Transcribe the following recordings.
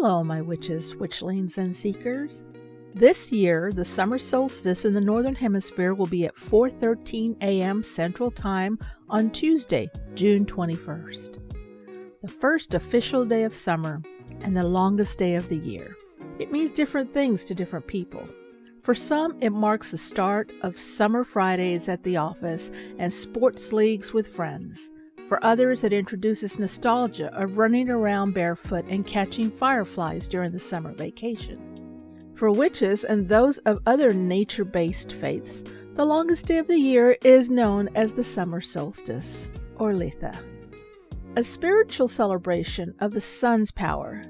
Hello, my witches, witchlings, and seekers. This year, the summer solstice in the Northern Hemisphere will be at 4:13 a.m. Central Time on Tuesday, June 21st. The first official day of summer and the longest day of the year. It means different things to different people. For some, it marks the start of summer Fridays at the office and sports leagues with friends. For others, it introduces nostalgia of running around barefoot and catching fireflies during the summer vacation. For witches and those of other nature-based faiths, the longest day of the year is known as the summer solstice, or Litha, a spiritual celebration of the sun's power.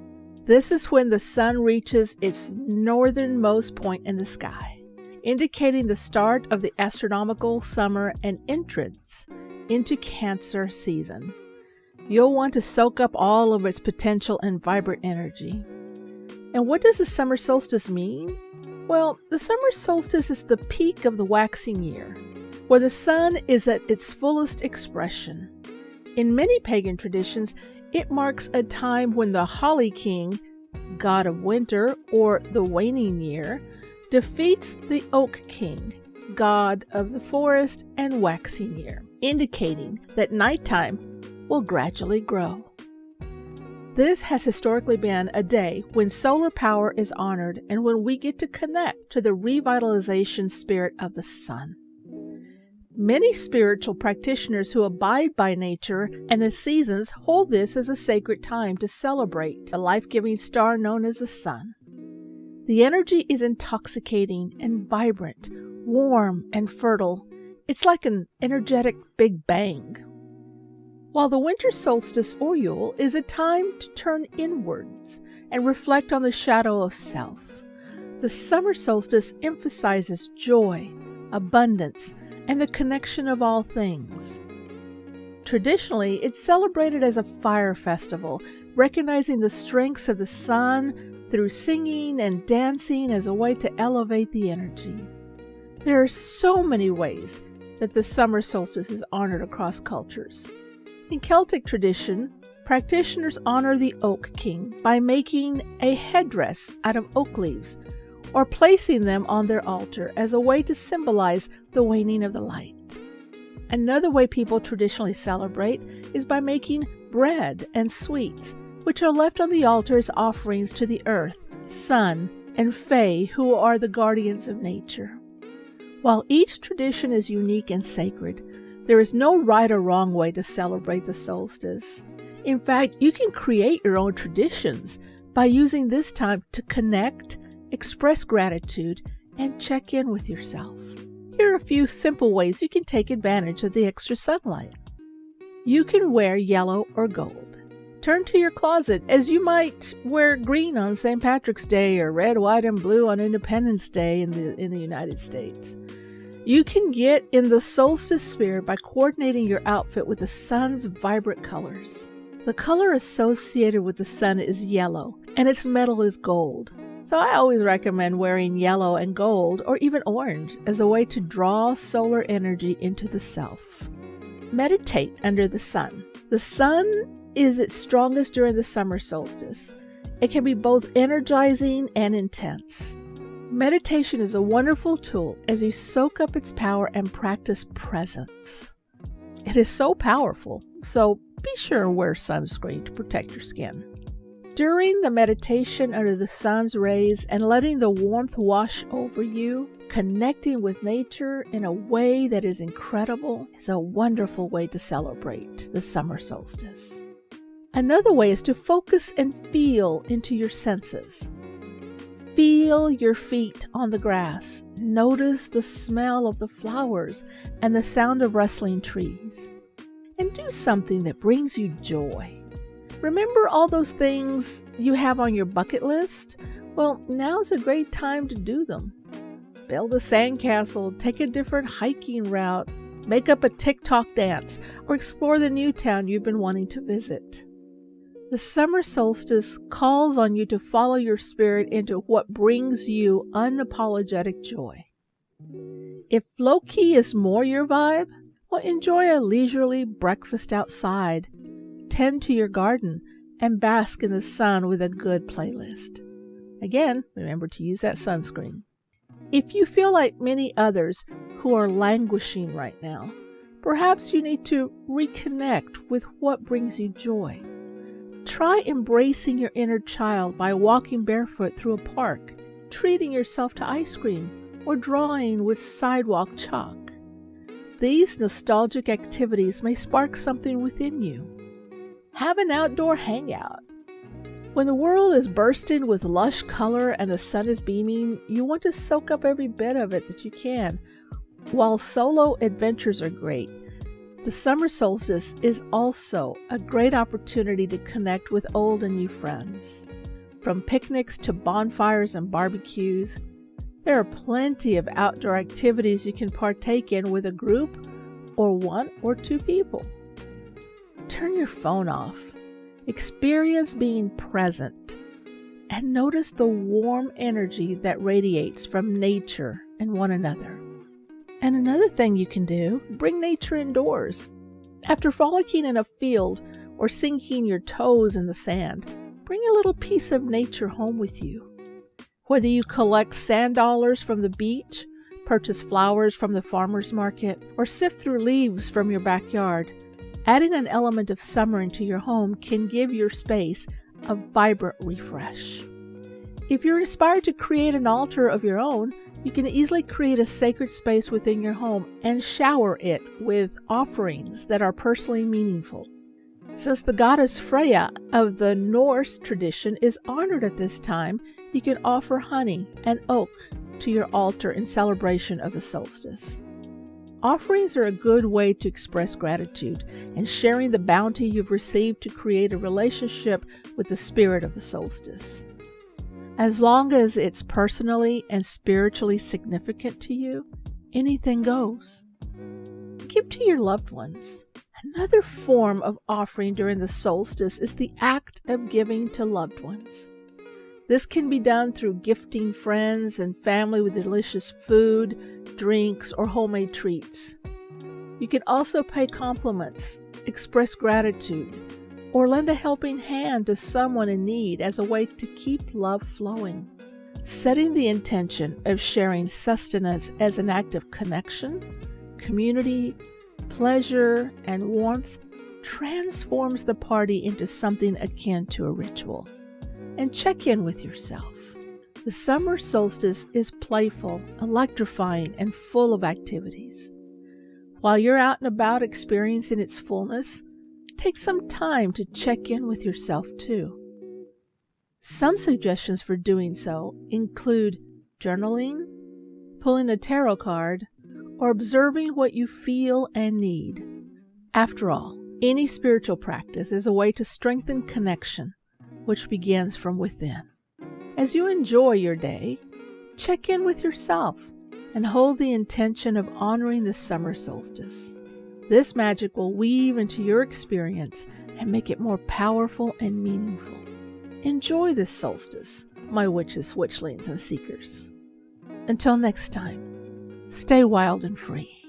This is when the sun reaches its northernmost point in the sky, indicating the start of the astronomical summer and entrance into Cancer season. You'll want to soak up all of its potential and vibrant energy. And what does the summer solstice mean? Well, the summer solstice is the peak of the waxing year, where the sun is at its fullest expression. In many pagan traditions, it marks a time when the Holly King, god of winter or the waning year, defeats the Oak King, god of the forest and waxing year, indicating that nighttime will gradually grow. This has historically been a day when solar power is honored and when we get to connect to the revitalization spirit of the sun. Many spiritual practitioners who abide by nature and the seasons hold this as a sacred time to celebrate the life-giving star known as the sun. The energy is intoxicating and vibrant, warm and fertile. It's like an energetic Big Bang. While the winter solstice or Yule is a time to turn inwards and reflect on the shadow of self, the summer solstice emphasizes joy, abundance, and the connection of all things. Traditionally, it's celebrated as a fire festival, recognizing the strengths of the sun through singing and dancing as a way to elevate the energy. There are so many ways that the summer solstice is honored across cultures. In Celtic tradition, practitioners honor the Oak King by making a headdress out of oak leaves or placing them on their altar as a way to symbolize the waning of the light. Another way people traditionally celebrate is by making bread and sweets, which are left on the altar as offerings to the earth, sun, and fae, who are the guardians of nature. While each tradition is unique and sacred, there is no right or wrong way to celebrate the solstice. In fact, you can create your own traditions by using this time to connect, express gratitude, and check in with yourself. Here are a few simple ways you can take advantage of the extra sunlight. You can wear yellow or gold. Turn to your closet as you might wear green on St. Patrick's Day or red, white, and blue on Independence Day in the United States. You can get in the solstice spirit by coordinating your outfit with the sun's vibrant colors. The color associated with the sun is yellow, and its metal is gold. So I always recommend wearing yellow and gold, or even orange, as a way to draw solar energy into the self. Meditate under the sun. The sun is its strongest during the summer solstice. It can be both energizing and intense. Meditation is a wonderful tool as you soak up its power and practice presence. It is so powerful, so be sure and wear sunscreen to protect your skin. During the meditation under the sun's rays and letting the warmth wash over you, connecting with nature in a way that is incredible is a wonderful way to celebrate the summer solstice. Another way is to focus and feel into your senses. Feel your feet on the grass. Notice the smell of the flowers and the sound of rustling trees. And do something that brings you joy. Remember all those things you have on your bucket list? Well, now's a great time to do them. Build a sandcastle, take a different hiking route, make up a TikTok dance, or explore the new town you've been wanting to visit. The summer solstice calls on you to follow your spirit into what brings you unapologetic joy. If low-key is more your vibe, well, enjoy a leisurely breakfast outside, tend to your garden, and bask in the sun with a good playlist. Again, remember to use that sunscreen. If you feel like many others who are languishing right now, perhaps you need to reconnect with what brings you joy. Try embracing your inner child by walking barefoot through a park, treating yourself to ice cream, or drawing with sidewalk chalk. These nostalgic activities may spark something within you. Have an outdoor hangout. When the world is bursting with lush color and the sun is beaming, you want to soak up every bit of it that you can. While solo adventures are great, the summer solstice is also a great opportunity to connect with old and new friends. From picnics to bonfires and barbecues, there are plenty of outdoor activities you can partake in with a group or one or two people. Turn your phone off. Experience being present and notice the warm energy that radiates from nature and one another. And another thing you can do, bring nature indoors. After frolicking in a field or sinking your toes in the sand, bring a little piece of nature home with you. Whether you collect sand dollars from the beach, purchase flowers from the farmer's market, or sift through leaves from your backyard, adding an element of summer into your home can give your space a vibrant refresh. If you're inspired to create an altar of your own, you can easily create a sacred space within your home and shower it with offerings that are personally meaningful. Since the goddess Freya of the Norse tradition is honored at this time, you can offer honey and oak to your altar in celebration of the solstice. Offerings are a good way to express gratitude and sharing the bounty you've received to create a relationship with the spirit of the solstice. As long as it's personally and spiritually significant to you, anything goes. Give to your loved ones. Another form of offering during the solstice is the act of giving to loved ones. This can be done through gifting friends and family with delicious food, drinks, or homemade treats. You can also pay compliments, express gratitude, or lend a helping hand to someone in need as a way to keep love flowing. Setting the intention of sharing sustenance as an act of connection, community, pleasure, and warmth transforms the party into something akin to a ritual. And check in with yourself. The summer solstice is playful, electrifying, and full of activities. While you're out and about experiencing its fullness, take some time to check in with yourself too. Some suggestions for doing so include journaling, pulling a tarot card, or observing what you feel and need. After all, any spiritual practice is a way to strengthen connection, which begins from within. As you enjoy your day, check in with yourself and hold the intention of honoring the summer solstice. This magic will weave into your experience and make it more powerful and meaningful. Enjoy this solstice, my witches, witchlings, and seekers. Until next time, stay wild and free.